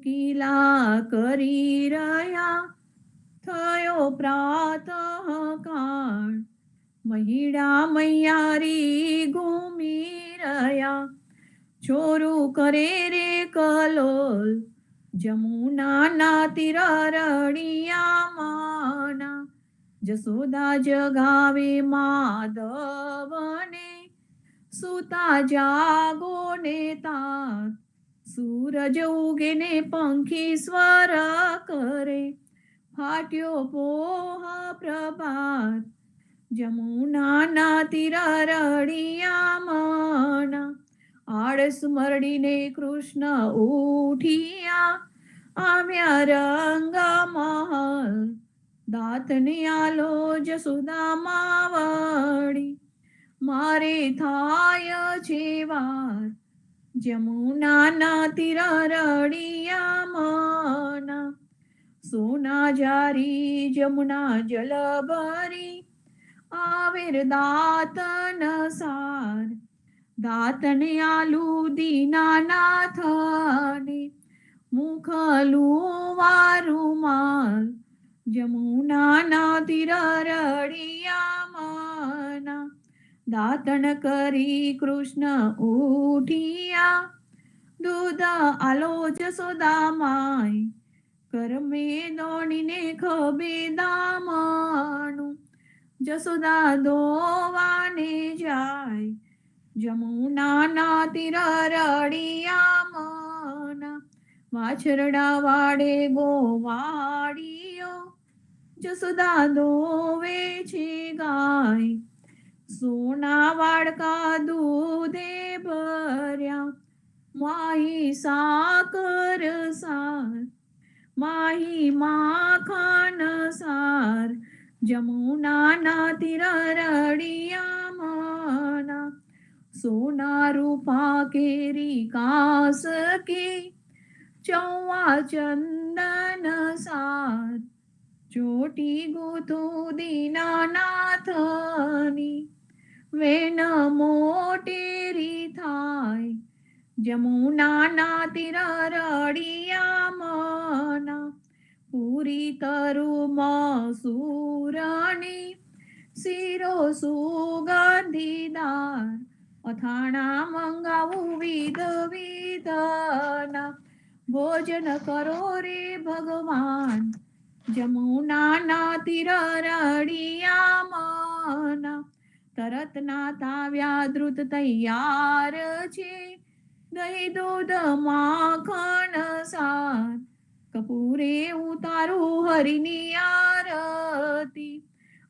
ચૂકીલા કરી રહ્યા, થયો પ્રાતઃ કાળ, મહિડા મૈયારી ઘૂમી રહ્યા, ચોરું કરે રે કલોલ, જમુનાના તીરરડિયામાંના, જસોદા જગાવે માધવને, સુતા જાગો ને તાત, સૂરજ ઉગે ને પંખી સ્વર કરે, ફાટ્યો પોહ પ્રભાત, જમુનાના તીરરડિયામાંના, આળસ મરડીને કૃષ્ણ ઉઠિયા, આવ્યા રંગ મહલ, દાંતને આલો જસોદા માવડી, મારે થાય છે વાર, જમુનાના તીરરડિયામાંના, સોના જારી જમુના જલ ભરી, આવેર દાંતન સાર, દાંતને આલુ દીનાનાથને, મુખલું વારુમાલ, જમુનાના તીરરડિયામાંના, દાંતણ કરી કૃષ્ણ ઉઠિયા, દૂધ આલો જસોદા માય, કરમે દોડીને ખભે દામણું, જસોદા દોવાને જાય, જમુનાના તીરરડિયામાંના, વાછરડા વાડે ગોવાળીઓ, જસોદા દોવે છે ગાય, સોના વાડકા દૂધે ભર્યા, માહી સાકર સાર, માહી માખણ સાર, જમુનાના તીરરડિયામાંના, સોના રૂપા કેરી કાસ કે, ચૌવા ચંદન સાર, ચોટી ગોતું દીનાનાથની, વેન મોટેરી થાય, જમુનાના તીરરડિયામાંના, પૂરી તરુ મસૂરની, શીરો સુગંધીદાર, અથાણા મંગાવું વિધ વિધના, ભોજન કરો રે ભગવાન, જમુનાના તીરરડિયામાંના, તરત ના તાવ્યા દ્રુત તૈયાર છે, દહીં દૂધ માખણ સાર, કપૂરે ઉતારું હરિની આરતી,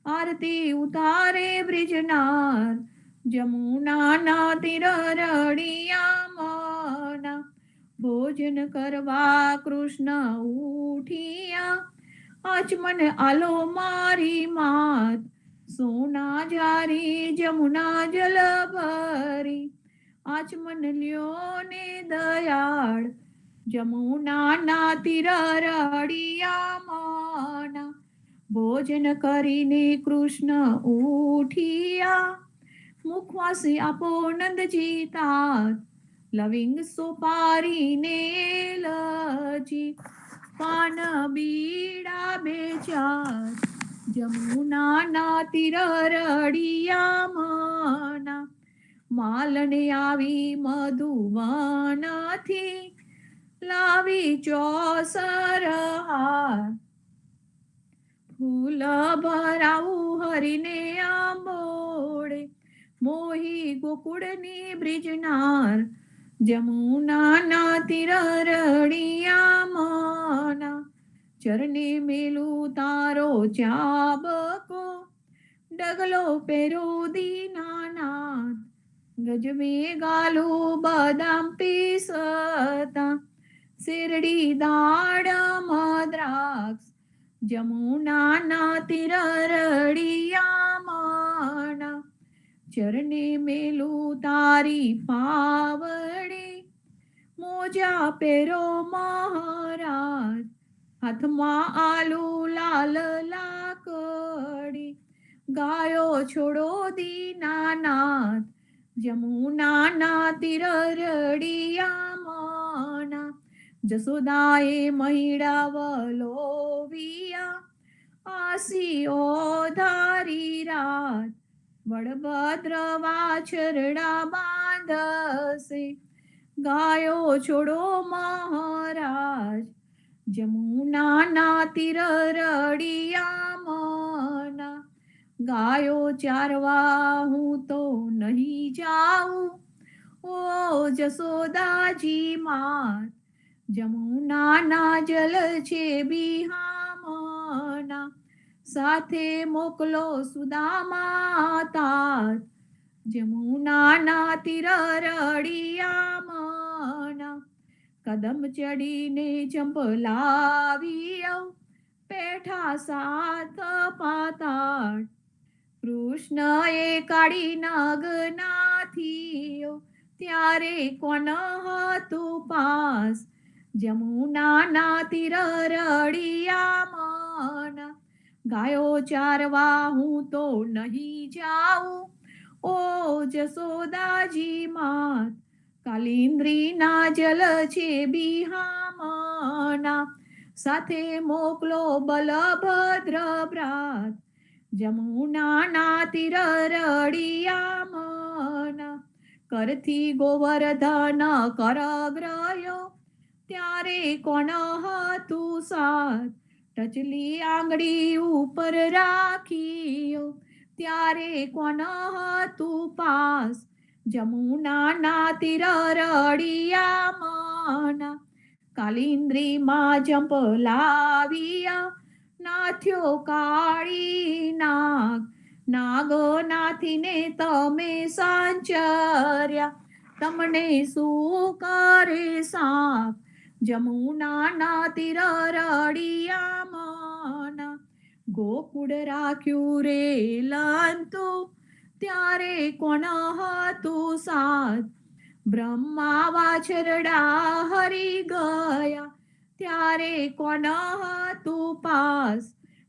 આરતી ઉતારે બ્રિજનાર, જમુનાના તીરરડિયામાંના, ભોજન કરવા કૃષ્ણ ઉઠિયા, આચમન આલો મારી માત, સોના જારી જમુના જલ ભરી, આચમન લ્યો ને દયાળ, જમુનાના તીરરડિયામાંના, ભોજન કરીને કૃષ્ણ ઉઠિયા, મુખવાસી આપો નંદજી તાત, લવિંગ સોપારીને લજી, પાન બીડા બે ચાર, જમુનાના તીરરડિયામાંના, માલને આવી મધુવનથી, લાવી ચોસર હાર, ફૂલ ભરાવું હરીને આંબોડે, મોહી ગોકુળની બ્રિજનાર, જમુનાના તીરરડિયામાંના, ચરણે મેલું તારો ચાબકો, ડગલો પેરો દીનાનાથ, ગજમે ગાલું બદામ પીસતા, શેરડી દાડમ દ્રાક્ષ, જમુનાના તીરરડિયામાંના, ચરણે મેલું તારી પાવડે, મોજા પેરો મહારાજ, હાથમાં આલુ લાલ લાકડી, ગાયો છોડો દીનાનાથ, જમુનાના તીરરડિયામાંના, જસોદાએ મહિડા વલોવિયા, આસીઓ ધારી રાત, બળભદ્ર વાછરડા બાંધશે, ગાયો છોડો મહારાજ, જમુનાના તીર રળિયામણા, ગાયો ચારવા હું તો નહીં જાઉં, ઓ જસોદાજી માત, જમુનાના જલ છે બિહામણા, સાથે મોકલો સુદામા તાત, જમુનાના તીર રળિયામણા, કદમ ચડીને ચંપલાવ્યો, પેઠા સાત પાતાળ, કૃષ્ણએ કાળી નાગનાથીઓ, ત્યારે કોણ હતું પાસ, જમુનાના તીર રળિયામણા, ગાયો ચારવા હું તો નહીં જાઉં, ઓ જસોદાજી માત, કાલિંદ્રીના જલ છે બિહામણા, સાથે મોકલો બલભદ્ર ભ્રાત, જમુનાના તીર રળિયામણા, કરથી ગોવર્ધન કરગ્રયો, ત્યારે કોણ હતું સાત, ટચલી આંગળી ઉપર રાખીયો, ત્યારે કોણ હતું પાસ, જમુનાના તીર રળિયામણા, કાલિંદ્રીમાં ચંપલાવ્યા, નાથ્યો કાળી નાગ, નાગો નાથીને તમે સાંચર્યા, તમને શું કરે સાપ, જમુનાના તીર રળિયામણા, ગોકુળ રાખ્યું રે લંતુ, ત્યારે કોણ હતું સાત, બ્રહ્મા વાછરડા હરી ગયા, ત્યારે કોણ હતું પાસ,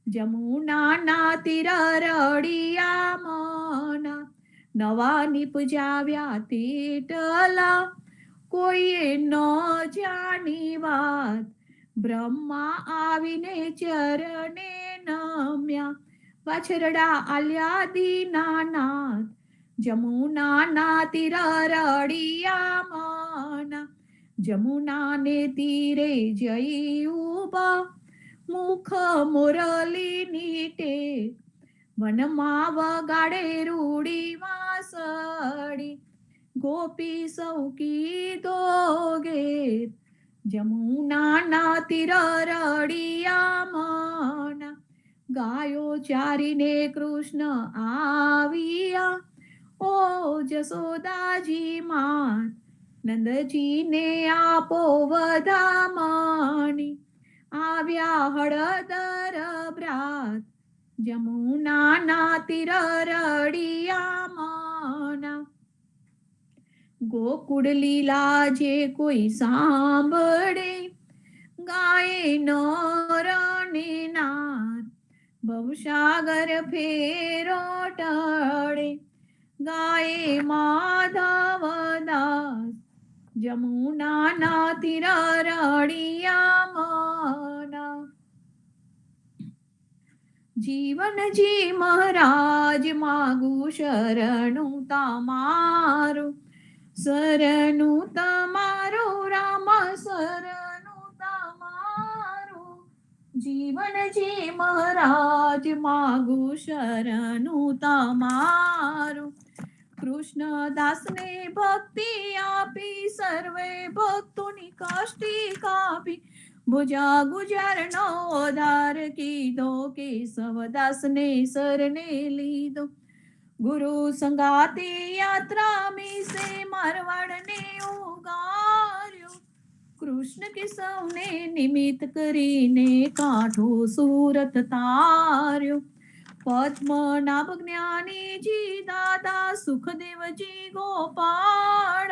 જમુનાના તીર રળિયામણા, નવા નિપજાવ્યા તેટલા, કોઈએ ન જાણી વાત, બ્રહ્મા આવીને ચરણે નમ્યા, વાછરડા આલ્યા દીનાનાથ, જમુનાના તીર રળિયામણા, જમુનાને તીરે જઈ ઉભા, મુખ મુરલીની ટેક, વનમાં વગાડે રૂડી વાંસળી, ગોપી સૌ કીધો ગેત, જમુનાના તીર રળિયામણા, ગાયો ચારીને કૃષ્ણ આવ્યા, ઓ જસોદાજી માત, નંદજીને આપો વધામણી, આવ્યા હળદર ભ્રાત, જમુનાના તીર રળિયામણા, ગોકુળ લીલા જે કોઈ સાંભળે, ગાય નર ને નાર, ભવસાગર ફેરો ટળે, ગાય માધવદાસ, જમુનાના તીર રળિયામણા, જીવનજી મહારાજ માગું શરણું તમારું, શરણું તમારું રામ, શરણું તમારું, જીવનજી મહારાજ માગું શરણું તમારું, કૃષ્ણદાસને ભક્તિ આપી, સર્વે ભક્તોની કાષ્ટી કાપી, ભુજા ગુજારનો ઉદ્ધાર કીધો, કેશવદાસને શરણે લીધો, ગુરુ સંગાતે યાત્રા મીસે, મારવાડને ઉગાર્યો, કૃષ્ણ કેશવને નિમિત્ત કરીને કાંઠો સુરત તાર્યો, પદ્મનાભ જ્ઞાનીજી દાદા, સુખદેવજી ગોપાળ,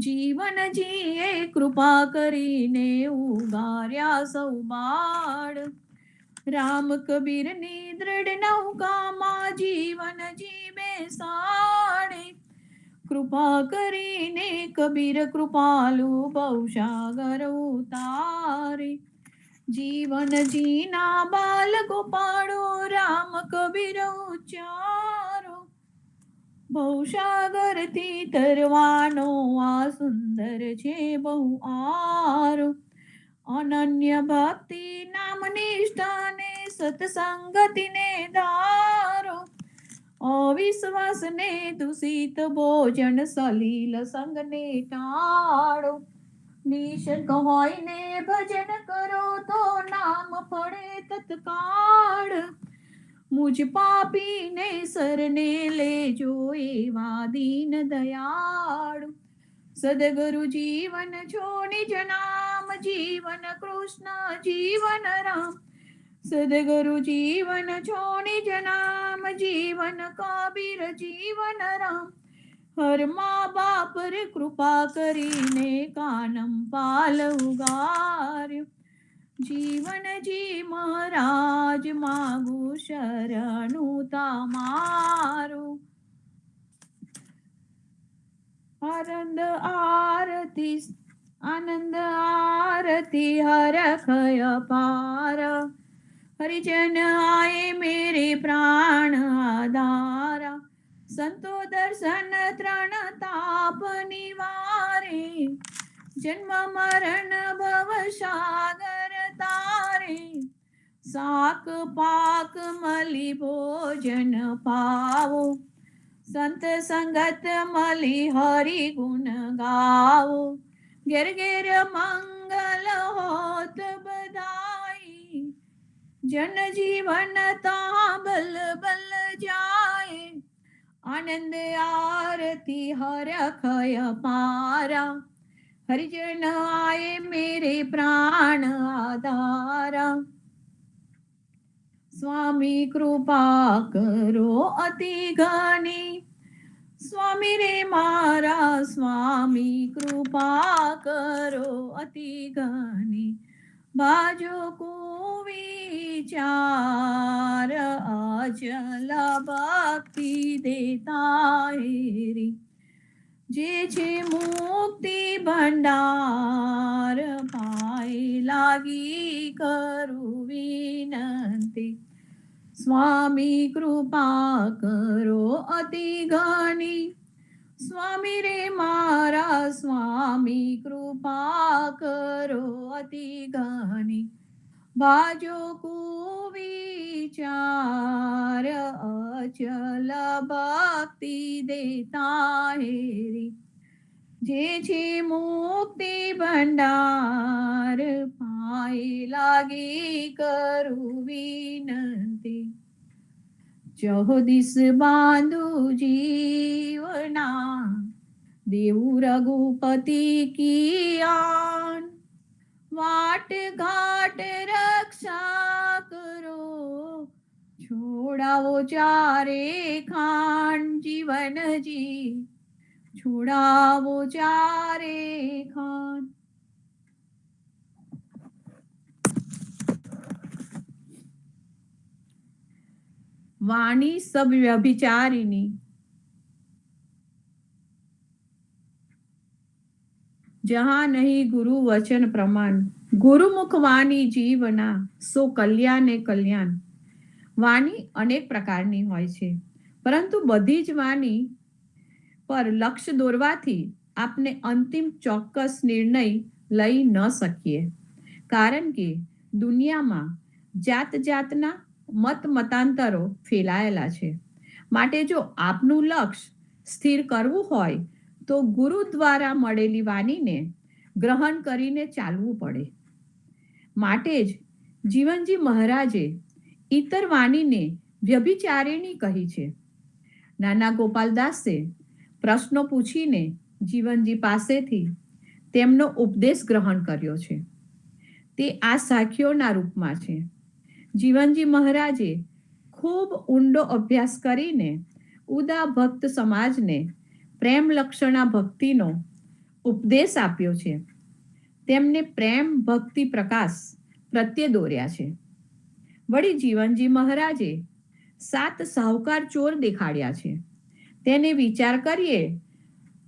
જીવનજીએ કૃપા કરીને ઉગાર્યા સૌ બાળ, રામ કબીરની દ્રઢ નૌકામાં જીવનજી બેસાડે, કૃપા કરીને કબીર કૃપાલુ બહુ સાગર ઉતારે. જીવન જીના બાલ ગોપાળો રામ કબીર ઉચ્ચારો. ભવસાગરથી તરવાનો આ સુંદર છે બહુ આરો. અનન્ય ભક્તિ નામ નિષ્ઠાને સત્સંગતિને ધારો. અવિશ્વાસને દૂષિત ભોજન સલીલ સંગને ટાળો. નિષક હોયને ભજન કરો તો નામ ફળે તત્કાળ. મુજ પાપીને શરણે લેજો એવા દીન દયાળુ. સદગુરુ જીવન છો નિજ નામ જીવન કૃષ્ણ જીવન રામ. સદગુરુ જીવન છો નિજ નામ જીવન કબીર જીવન રામ. હર મા બાપ રે કૃપા કરીને કાનમ પાલ ઉગાર્યો. જીવનજી મહારાજ માગું શરણું તમારું. આનંદ આરતી હરખય પાર. હરિજન આए मेरे प्राण आधारा. संतो दर्शन त्रण ताप निवारे. जन्म मरण भव सागर तारे. साक पाक मली भोजन पावो. संत संगत मली हरि गुण गावो. घेर घेर मंगल होत बधाई. जन जीवन ता बल बल जाए. आनंद आरती हरखय पारा. हरिजन आए मेरे प्राण आधारा. स्वामी कृपा करो अति घनी. स्वामी रे मारा स्वामी कृपा करो अति घनी. बाजो को विचार अचल भक्ति देता हेरी. जे छे मुक्ति भंडार पाए लागी करू विनंती. स्वामी कृपा करो अति घनी. स्वामी रे मारा स्वामी कृपा करो अति घनी. बाजो कुविचार अचल भक्ति देता हेरी. जे छे मुक्ति भंडार पाए लागी करू विनंती. चौदिस बांधु जीवना देऊ रघुपति की आन. वाट घाट रक्षा करो. छोड़ाओ चारे खान जीवन जी. छोड़ाओ चारे खान. वाणी सब व्यभिचारिणी. जहाँ नहीं गुरु वचन प्रमाण. गुरुमुख वाणी जीवना सो कल्याण कल्याण. વાણી અનેક પ્રકારની હોય છે, પરંતુ બધી જ વાણી પર લક્ષ્ય દોરવાથી આપને અંતિમ ચોક્કસ નિર્ણય લઈ ન શકીએ. કારણ કે દુનિયામાં જાત જાતના મત મતાંતરો ફેલાયેલા છે. માટે જો આપનું લક્ષ્ય સ્થિર કરવું હોય તો ગુરુ દ્વારા મળેલી વાણીને ગ્રહણ કરીને ચાલવું પડે. માટે જ જીવનજી મહારાજે ઇતર વાણીને વ્યભિચારિણી કહી છે. નાના ગોપાલદાસે પ્રશ્નો પૂછીને જીવનજી પાસેથી તેમનો ઉપદેશ ગ્રહણ કર્યો છે. તે આ સાખીઓના રૂપમાં છે. જીવનજી મહારાજે ખૂબ ઊંડો અભ્યાસ કરીને ઉદા ભક્ત સમાજને પ્રેમ લક્ષણા ભક્તિનો ઉપદેશ આપ્યો છે. તેમને પ્રેમ ભક્તિ પ્રકાશ પ્રત્યે દોર્યા છે. વળી જીવનજી મહારાજે 7 સાહુકાર ચોર દેખાડ્યા છે. તેને વિચાર કરીએ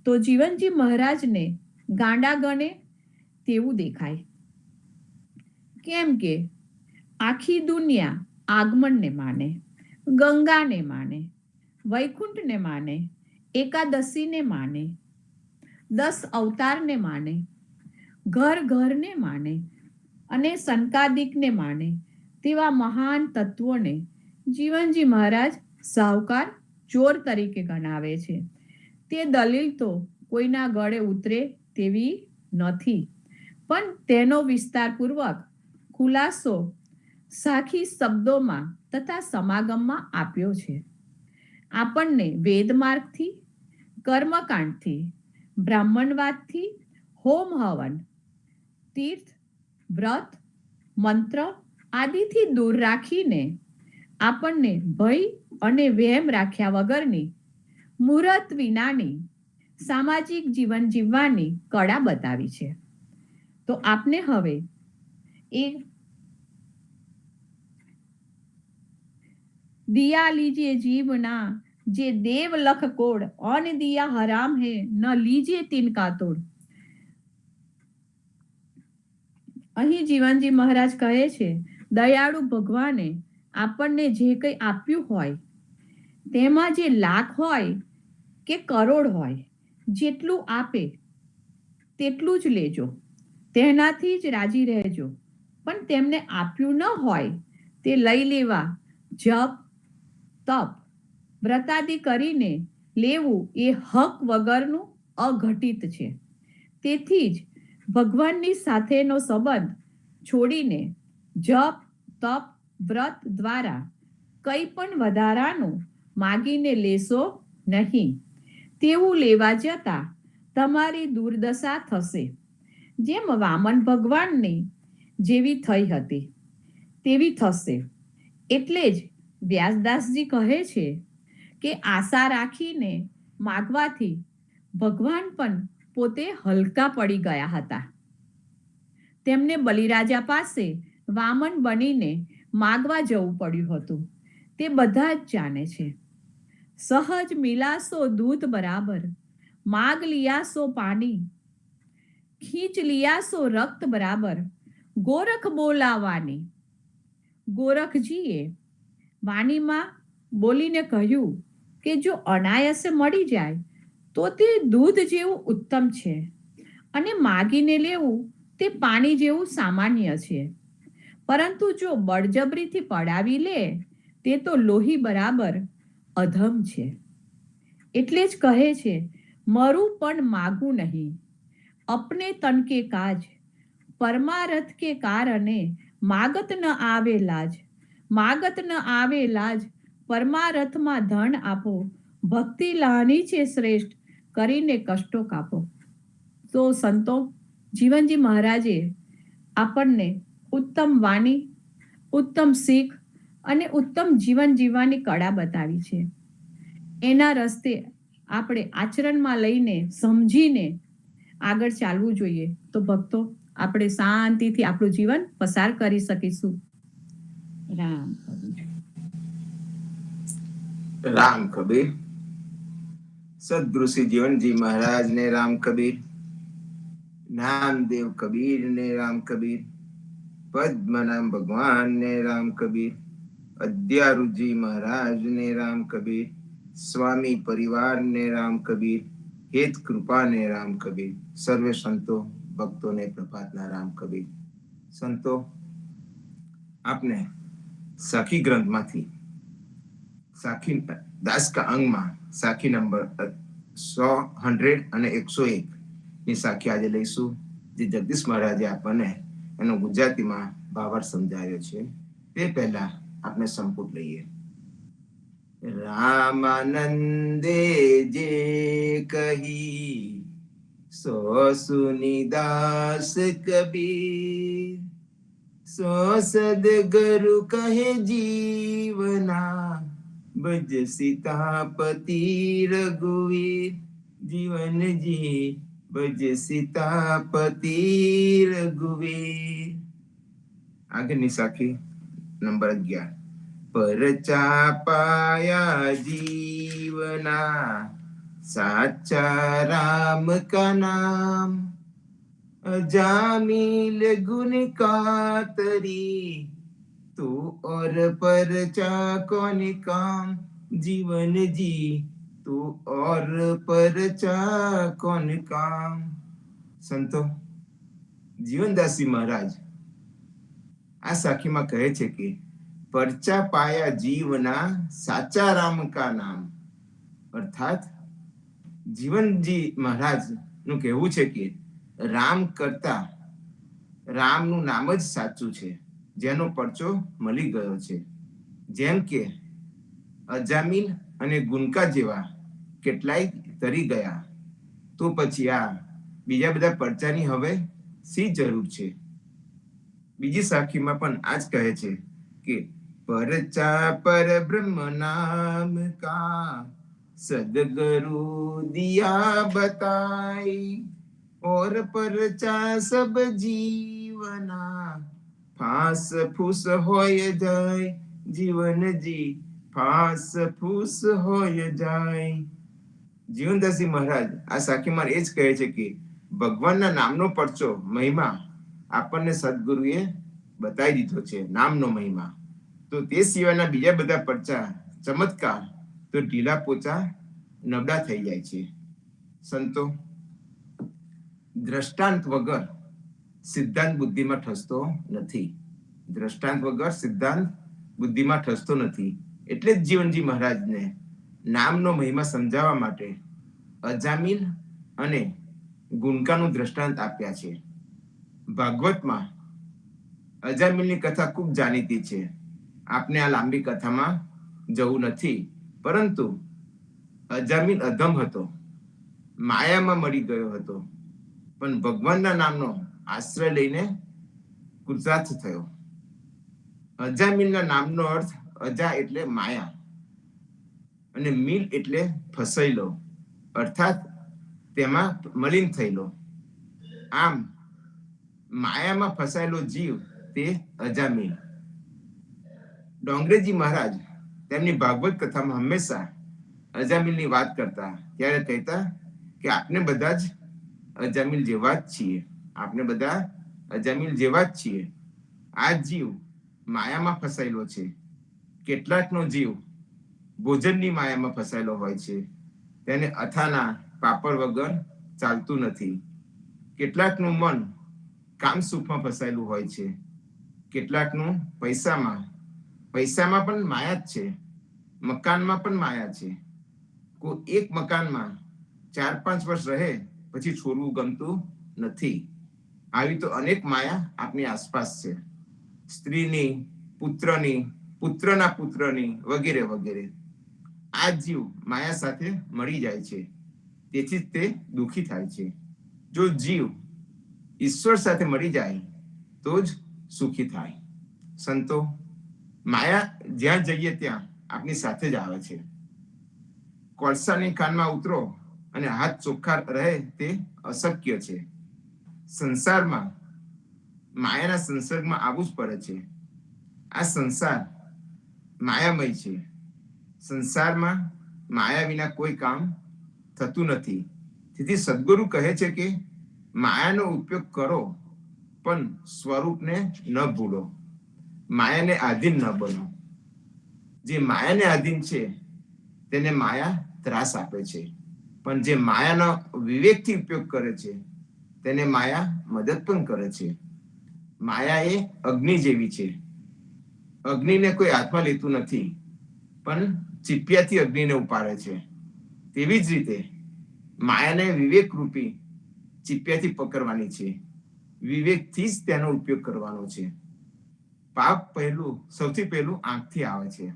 તો જીવનજી મહારાજને ગાંડા ગણે તેવું દેખાય. કેમ કે આખી દુનિયા આગમનને માને, ગંગાને માને, વૈકુંઠને માને, એકાદશીને માને, 10 અવતારને માને, ઘરને માને અને સંકાદિકને માને તેવા મહાન તત્વોને જીવનજી મહારાજ સાહુકાર ચોર તરીકે ગણાવે છે. તે દલીલ તો કોઈના ગળે ઉતરે તેવી નથી, પણ તેનો વિસ્તારપૂર્વક ખુલાસો સાખી શબ્દોમાં તથા સમાગમમાં આપ્યો છે. આપણને વેદમાર્ગથી, કર્મકાંડથી, બ્રાહ્મણવાદથી, હોમ હવન, તીર્થ, વ્રત, મંત્ર આદિથી દૂર રાખીને આપણને ભય અને વહેમ રાખ્યા વગરની મુહૂર્ત વિનાની સામાજિક જીવન જીવવાની કળા બતાવી છે. તો આપને હવે એ દિયા લીજે જીવના જે દેવ લખ કોડ અન દિયા હરામ હે ન લીજે તિનકા તોડ. અહીં જીવનજી મહારાજ કહે છે, દયાળુ ભગવાને આપણને જે કંઈ આપ્યું હોય તેમાં જે લાખ હોય કે કરોડ હોય, જેટલું આપે તેટલું જ લેજો, તેનાથી જ રાજી રહેજો. પણ તેમને આપ્યું ન હોય તે લઈ લેવા જપ, તપ, વ્રતાદિ કરીને લેવું એ હક વગરનું અઘટિત છે. તેથી જ ભગવાનની સાથેનો સંબંધ છોડીને જપ, તપ, વ્રત દ્વારા કંઈ પણ વધારાનું માગીને લેશો નહીં. તેવું લેવા જતાં તમારી દુર્દશા થશે. જેમ વામન ભગવાનની જેવી થઈ હતી તેવી થશે. એટલે જ વ્યાસદાસજી કહે છે કે આશા રાખીને માગવાથી ભગવાન પણ પોતે હલકા પડી ગયા હતા. તેમને બલિરાજા પાસે વામન બનીને માગવા જવું પડ્યું હતું. તે બધા જ જાણે છે. સહજ મિલાસો દૂધ બરાબર, માગ લિયાસો પાણી, ખીંચ લિયાસો રક્ત બરાબર, ગોરખ બોલાવાની. ગોરખજીએ વાણીમાં બોલીને કહ્યું કે જો અનાયાસે મળી જાય તો તે દૂધ જેવું ઉત્તમ છે અને માગીને લેવું તે પાણી જેવું સામાન્ય છે. પરંતુ જો બળજબરીથી પડાવી લે તે તો લોહી બરાબર અધમ છે. એટલે જ કહે છે, મરું પણ માગું નહીં, અપને તન કે કાજ, પરમારથ કે કારણે માગત ન આવે લાજ, માગત ન આવે લાજ, પરમારથમાં ધન આપો, ભક્તિ લાની છે શ્રેષ્ઠ, કરીને કષ્ટો કાપો. તો સંતો, જીવનજી મહારાજે આપણને ઉત્તમ વાણી, ઉત્તમ શીખ અને ઉત્તમ જીવન જીવવાની કળા બતાવી છે. એના રસ્તે આપણે આચરણમાં લઈને સમજીને આગળ ચાલવું જોઈએ. તો ભક્તો, આપણે શાંતિથી આપણું જીવન પસાર કરી શકીશું. રામ રામ કબીર. સદગુરુ શ્રી જીવનજી મહારાજ ને રામ કબીર, નામદેવ કબીર ને રામ કબીર, પદ્મનામ ભગવાન ને રામ કબીર, અદ્યારુજી મહારાજ ને રામ કબીર, સ્વામી પરિવાર ને રામ કબીર, હેત કૃપા ને રામ કબીર, સર્વે સંતો ભક્તો ને પ્રભાતના રામ કબીર. સંતો, આપને સાખી ગ્રંથમાંથી સાખી દાસ કા અંગમાં સાખી નંબર 100 અને 101 ની સાખી આજે લઈશું, જે જગદીશ મહારાજે આપણને એનો ગુજરાતીમાં ભાવાર્થ સમજાવ્યો છે. તે પહેલા આપણે સંપુટ લઈએ. રામાનંદે જે કહી સો સુનિદાસ કબીર, સો સદગુરુ કહે જીવના, ભજ સીતાપતિ રઘુવીર, જીવનજી ભજ સીતાપતિ રઘુવીર. આગળની સાખી નંબર 11. પરચા પાયા જીવના, साचा राम का नाम अजामिल गुण का तरी तू और परचा कौन काम जीवन जी तू और परचा कौन काम। સંતો, જીવનદાસજી મહારાજ આ સાખીમાં કહે છે કે પરચા પાયા જીવના સાચા રામ કા નામ, અર્થાત જીવનજી મહારાજ નું કહેવું છે કે રામ કરતા રામનું નામ જ સાચું છે, જેનો પરચો મળી ગયો છે. જેમ કે અજામિલ અને ગુનકા જેવા કેટલાય તરી ગયા, તો પછી આ બીજા બધા પરચાની હવે શી જરૂર છે? બીજી સાખીમાં પણ આ જ કહે છે કે પરચા પર બ્રહ્મ નામ કા સદગુરુ દિયા બતાઈ और परचा सब जीवना फास फूस होय जाय जीवन जी फास फूस होय જાય. જીવનદાસજી મહારાજ આ સાખીમાં એ જ કહે છે કે ભગવાનના નામનો પરચો મહિમા આપણને સદગુરુએ બતાવી દીધો છે, નામનો મહિમા. તો તે સિવાયના બીજા બધા પરચા ચમત્કાર તો ઢીલા પોચા નબળા થઈ જાય છે. સંતો, દ્રષ્ટાંત વગર સિદ્ધાંત બુદ્ધિમાં ઠસતો નથી. દ્રષ્ટાંત વગર સિદ્ધાંત બુદ્ધિમાં ઠસતો નથી. એટલે જ જીવનજી મહારાજને નામનો મહિમા સમજાવવા માટે અજામિલ અને ગુનકાનું દ્રષ્ટાંત આપ્યા છે. ભાગવતમાં અજામિલની કથા ખૂબ જાણીતી છે. આપને આ લાંબી કથામાં જવું નથી, પરંતુ અજામિલ અધમ હતો, માયામાં મળી ગયો હતો, પણ ભગવાનના નામનો આશ્રય લઈને કૃતાર્થ થયો. અજામિલના નામનો અર્થ અજા એટલે માયા અને મિલ એટલે ફસાયેલો, અર્થાત તેમાં મલિન થયેલો. આમ માયામાં ફસાયેલો જીવ તે અજામિલ. ડોંગરેજી મહારાજ તેમની ભાગવત કથામાં હંમેશા અજામિલની વાત કરતા ત્યારે કહેતા કે આપણે બધા જ અજામિલ જેવા જ છીએ, આપણે બધા અજામિલ જેવા જ છીએ. આ જીવ માયામાં ફસાયેલો છે. કેટલાકનો જીવ ભોજનની માયામાં ફસાયેલો હોય છે, તેને અથાના પાપડ વગર ચાલતું નથી. કેટલાકનું મન કામ સુખમાં ફસાયેલું હોય છે, કેટલાકનું પૈસામાં પણ માયા જ છે, મકાનમાં પણ માયા છે. કોઈ એક મકાનમાં 4-5 વર્ષ રહે પછી છોડવું ગમતું નથી. આવી તો અનેક માયા આપણી આસપાસ છે, સ્ત્રીની, પુત્રની, પુત્રના પુત્રની વગેરે વગેરે. આ જીવ માયા સાથે મળી જાય છે, તેથી જ તે દુઃખી થાય છે. જો જીવ ઈશ્વર સાથે મળી જાય તો જ સુખી થાય. સંતો, માયા જ્યાં જઈએ ત્યાં આપણી સાથે જ આવે છે. કોળસાની ખાનમાં ઉતરો અને હાથ ચોખ્ખા રહે તે અશક્ય છે. સંસારમાં માયાના સંસર્ગમાં આવવું જ પડે છે. આ સંસાર માયામય છે. સંસારમાં માયા વિના કોઈ કામ થતું નથી. તેથી સદગુરુ કહે છે કે માયાનો ઉપયોગ કરો, પણ સ્વરૂપને ન ભૂલો, માયાને આધીન ન બનો. જે માયાને આધીન છે તેને માયા ત્રાસ આપે છે, પણ જે માયાનો વિવેકથી ઉપયોગ કરે છે તેને માયા મદદ પણ કરે છે. માયા એ અગ્નિ જેવી છે. અગ્નિને કોઈ હાથમાં લેતું નથી, પણ ચીપિયાથી અગ્નિને ઉપાડે છે. તેવી જ રીતે માયાને વિવેક રૂપી ચીપિયાથી પકડવાની છે, વિવેકથી જ તેનો ઉપયોગ કરવાનો છે. પાપ સૌથી પહેલું આંખથી આવે છે,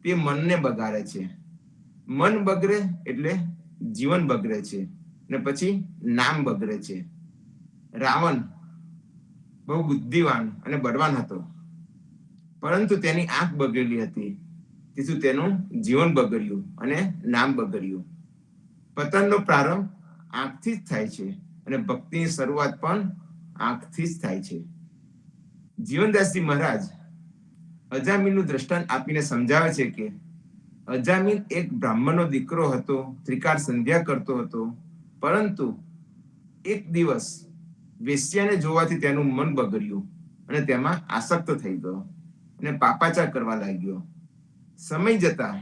તે મનને બગાડે છે. મન બગડે એટલે જીવન બગડે છે, ને પછી નામ બગડે છે. રાવણ બહુ બુદ્ધિવાન અને બળવાન હતો, પરંતુ તેની આંખ બગડેલી હતી, તેથી તેનું જીવન બગડ્યું અને નામ બગડ્યું. પતનનો પ્રારંભ આંખથી જ થાય છે અને ભક્તિની શરૂઆત પણ આંખથી જ થાય છે. જીવનદાસજી મહારાજ અજામિલનું દ્રષ્ટાંત આપીને સમજાવે છે કે અજામિલ એક બ્રાહ્મણનો દીકરો હતો, ત્રિકાળ સંધ્યા કરતો હતો, પરંતુ એક દિવસ વેશ્યાને જોવાથી તેનું મન બગડ્યું અને તેમાં આસક્ત થઈ ગયો અને પાપાચાર કરવા લાગ્યો. સમય જતા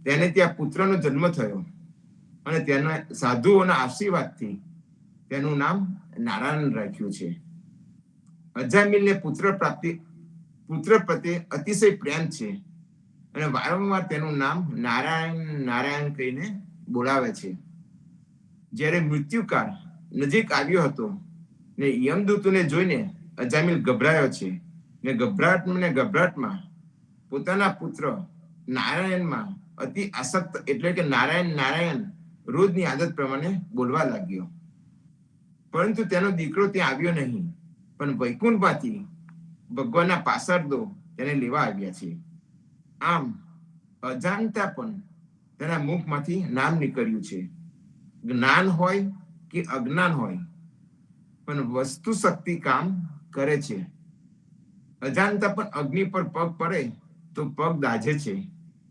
તેને ત્યાં પુત્રનો જન્મ થયો અને તેના સાધુઓના આશીર્વાદથી તેનું નામ નારાયણ રાખ્યું છે. અજામિલને પુત્ર પ્રત્યે અતિશય પ્રેમ છે અને વારંવાર તેનું નામ નારાયણ નારાયણ કહીને બોલાવે છે. જ્યારે મૃત્યુકાળ નજીક આવ્યો હતો ને યમદૂતોને જોઈને અજામિલ ગભરાયો છે ને ગભરાટમાં પોતાના પુત્ર નારાયણમાં અતિ આસક્ત એટલે કે નારાયણ નારાયણ રોજની આદત પ્રમાણે બોલવા લાગ્યો. પરંતુ તેનો દીકરો ત્યાં આવ્યો નહીં, પણ વૈકુંઠમાંથી ભગવાનના પાસરદો તેને લેવા આવ્યા છે. આમ અજાણતા પણ તેના મુખમાંથી નામ નીકળ્યું છે. જ્ઞાન હોય કે અજ્ઞાન હોય, પણ વસ્તુ શક્તિ કામ કરે છે. અજાણતા પણ અગ્નિ પર પગ પડે તો પગ દાઝે છે,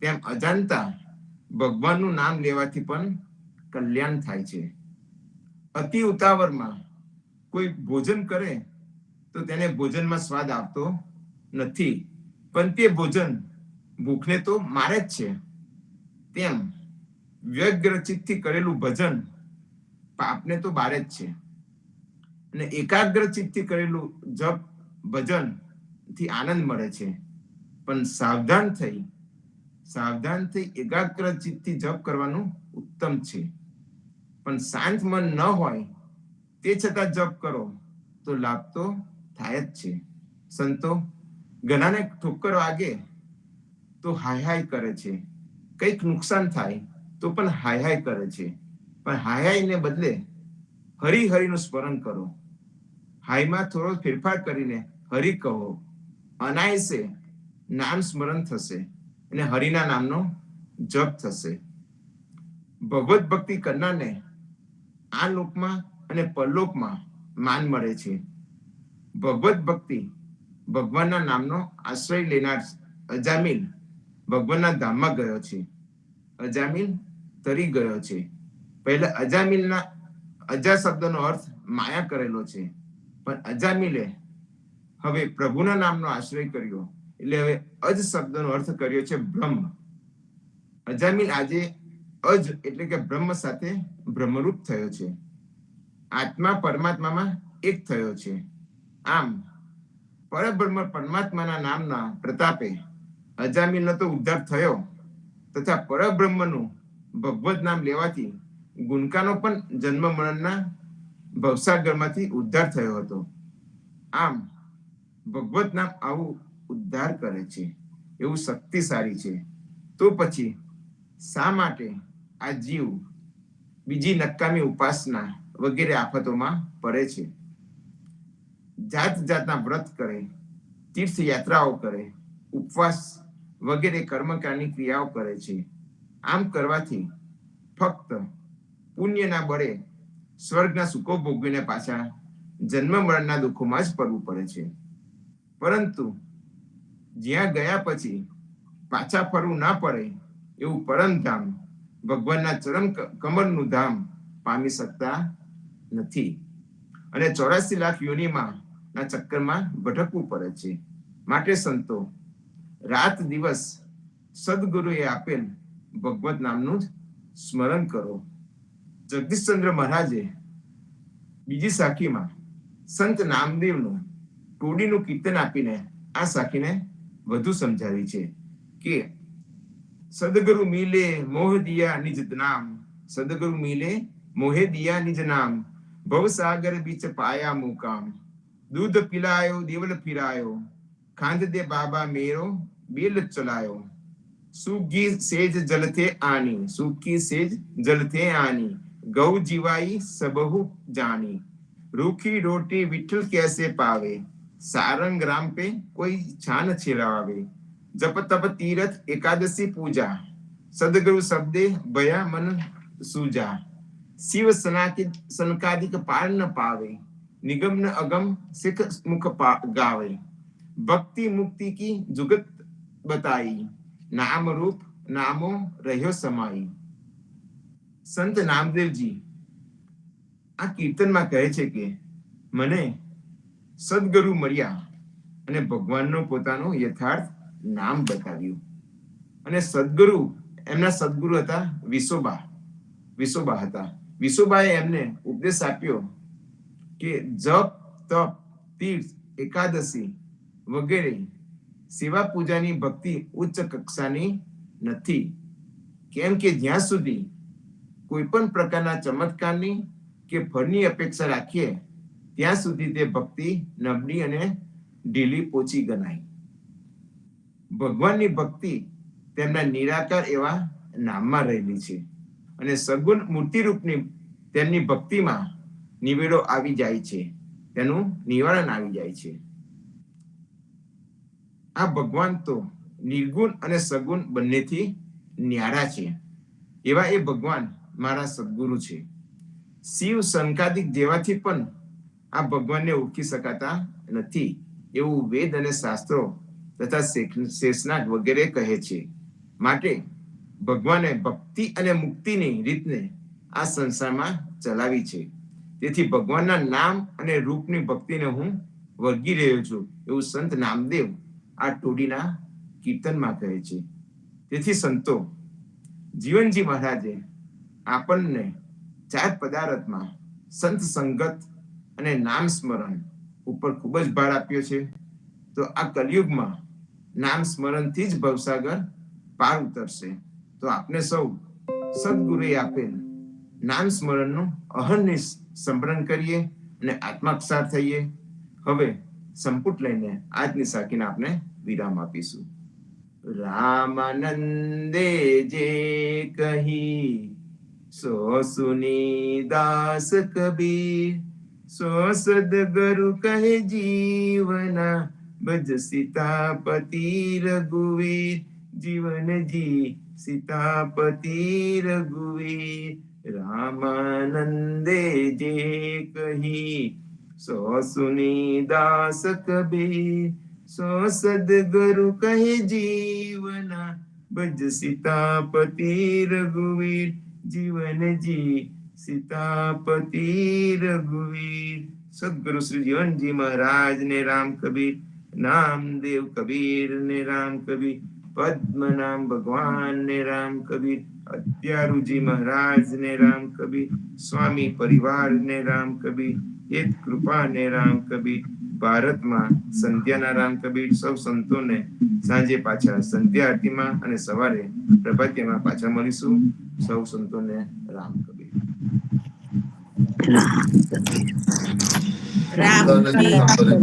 તેમ અજાણતા ભગવાનનું નામ લેવાથી પણ કલ્યાણ થાય છે. અતિ ઉતાવળમાં કોઈ ભોજન કરે તો તેને ભોજનમાં સ્વાદ આવતો નથી, પણ તે ભોજન ભૂખને તો મારે જ છે. તેમ વ્યગ્ર ચિત્તથી કરેલું ભજન પાપને તો બારે જ છે અને એકાગ્ર ચિત્તથી કરેલું જપ ભજન થી આનંદ મળે છે. પણ સાવધાન થઈ એકાગ્ર ચિત્તથી જપ કરવાનું ઉત્તમ છે. પણ શાંત મન ન હોય તે છતાં જપ કરો તો લાભ તો થાય જ છે. સંતો ઘણાને ઠોકર વાગે તો હાય હાય કરે છે, કંઈક નુકસાન થાય તો પણ હાય હાય કરે છે. પણ હાય હાયને બદલે હરિનું સ્મરણ કરો. હાયમાં થોડો ફેરફાર કરીને હરિ કહો. અનાયસે નામ સ્મરણ થશે અને હરિના નામનો જપ થશે. ભગવત ભક્તિ કરનારને આ લોકમાં અને પરલોકમાં માન મળે છે. ભગવત ભક્તિ ભગવાનના નામનો આશ્રય લેનાર અજામિલ ભગવાનના ધામમાં ગયો છે. અજામિલ તરી ગયો છે. પહેલા અજામિલના અજા શબ્દનો અર્થ માયા કરેલો છે, પણ અજામિલે હવે પ્રભુના નામનો આશ્રય કર્યો એટલે હવે અજ શબ્દનો અર્થ કર્યો છે બ્રહ્મ. અજામિલ આજે અજ એટલે કે બ્રહ્મ સાથે બ્રહ્મરૂપ થયો છે. આત્મા પરમાત્મામાં એક થયો છે. આમ પરબ્રહ્મ પરમાત્માના નામના પ્રતાપે અજામિલનો તો ઉદ્ધાર થયો, તથા પરબ્રહ્મનું ભગવત નામ લેવાથી ગુણકાનો પણ જન્મ મરણના ભવસાગરમાંથી ઉદ્ધાર થયો હતો. આમ ભગવત નામ આવું ઉદ્ધાર કરે છે, એવું શક્તિશાળી છે. તો પછી શા માટે આ જીવ બીજી નકામી ઉપાસના વગેરે આફતોમાં પડે છે? જાત જાતના વ્રત કરે, તીર્થયાત્રાઓ કરે, ઉપવાસ વગેરે કર્મકાંડની ક્રિયાઓ કરે છે. આમ કરવાથી ફક્ત પુણ્યના બળે સ્વર્ગના સુખો ભોગવીને પાછા જન્મ મરણના દુઃખોમાં જ પડવું પડે છે. પરંતુ જ્યાં ગયા પછી પાછા ફરવું ના પડે એવું પરમધામ ભગવાનના ચરણ કમળનું ધામ પામી શકતા નથી અને 84 લાખ યોનિમાં ના ચક્કરમાં ભટકવું પડે છે. માટે સંતો રાત દિવસ સદગુરુએ આપેલ ભગવત નામનું જ સ્મરણ કરો. જગદીશચંદ્ર મહારાજે બીજી સાખીમાં સંત નામદેવનું ટોડીનું કીર્તન આપીને આ સાખીને વધુ સમજાવી છે કે સદગુરુ મિલે મોહ દિયા નિજ નામ, સદગુરુ મિલે મોહે દિયા નિજ નામ, ભવસાગર બીચ પાયા મુકામ, દૂધ પિલાયો દેવલ ફિરાયો, ખાંડ દે બાબા મેરો બેલ ચલાયો, સુગી સેજ જલતે આની, સુખી સેજ જલતે આની, ગૌ જીવાઈ સબહુ જાની, रूखी रोटी विठल कैसे पावे, सारंग राम पे कोई छान छिड़ावे, जप तप तीरथ एकादशी पूजा, सदगुरु शब्दे भया मन सूजा, शिव सनकादिक पार न पावे, निगम न अगम सिख मुख गावे, भक्ति मुक्ति की जुगत बताई, नाम रूप નામો રહ્યો સમાઈ. સંત નામદેવજી આ કીર્તનમાં કહે છે કે મને સદગુરુ મળ્યા અને ભગવાનનો પોતાનું યથાર્થ નામ બતાવ્યું. અને સદગુરુ, એમના સદગુરુ હતા વિસોબા હતા. વિસોબાએ એમને ઉપદેશ આપ્યો કે જપ, તપ, તીર્થ, એકાદશી વગેરે સેવા પૂજાની ભક્તિ ઉચ્ચ કક્ષાની નથી. કેમ કે જ્યાં સુધી કોઈ પણ પ્રકારના ચમત્કારની કે ફળની અપેક્ષા રાખીએ ત્યાં સુધી તે ભક્તિ નબળી અને ઢીલી પોચી ગણાય. ભગવાનની ભક્તિ તેમના નિરાકાર એવા નામમાં રહેલી છે અને સગુણ મૂર્તિરૂપની તેમની ભક્તિમાં નિવેડો આવી જાય છે, તેનું નિવારણ આવી જાય છે. આ ભગવાન તો નિર્ગુણ અને સગુણ બંનેથી ન્યારા છે. એવા એ ભગવાન મારા સદગુરુ છે. શિવ, શંકાદિક જેવાથી પણ આ ભગવાનને ઓળખી શકાતા નથી એવું વેદ અને શાસ્ત્રો તથા શેષનાગ વગેરે કહે છે. માટે ભગવાને ભક્તિ અને મુક્તિની રીતને આ સંસારમાં ચલાવી છે. તેથી ભગવાનના નામ અને રૂપની ભક્તિને હું વળગી રહ્યો છું એવું સંત નામદેવ આ ટોડીના કીર્તનમાં કહે છે. તેથી સંતો, જીવનજી મહારાજે આપણને 4 પદાર્થમાં સંત સંગત અને નામ સ્મરણ ઉપર ખૂબ જ ભાર આપ્યો છે. તો આ કલયુગમાં નામ સ્મરણથી જ ભવસાગર પાર ઉતરશે. તો આપણે સૌ સદગુરુએ આપેલ નામ સ્મરણનું અહર્નિશ સ્મરણ કરીએ અને આત્માક્ષાર થઈએ. હવે સંપુટ લઈને આજની સાખીને આપણે વિરામ આપીશું. રામાનંદે જે કહી સો સુની દાસ કબીર, સો સદગુરુ કહે જીવના, ભજ સીતાપતિ રઘુવીર, જીવન જી સીતાપતિ રઘુવીર. રામાનંદે જે કહી સો સુની દાસ કબીર, સો સદગુરુ કહે જીવના, ભજ સીતાપતિ રઘુવીર, જીવન જી સીતાપતિ રઘુવીર. સદગુરુ શ્રી જીવનજી મહારાજ ને રામ કબીર, નામદેવ કબીર ને રામ કબીર, પદ્મનામ ભગવાન ને રામ કબીર, અત્યારુજી મહારાજ ને રામ કબીર, સ્વામી પરિવાર ને રામ કબીર, હેત કૃપા ને રામ કબીર. ભારતમાં સંધ્યાના રામ કબીર. સૌ સંતોને સાંજે પાછા સંધ્યા આરતીમાં અને સવારે પ્રભાતિયામાં પાછા મળીશું. સૌ સંતોને રામ કબીર. રામ કબીર.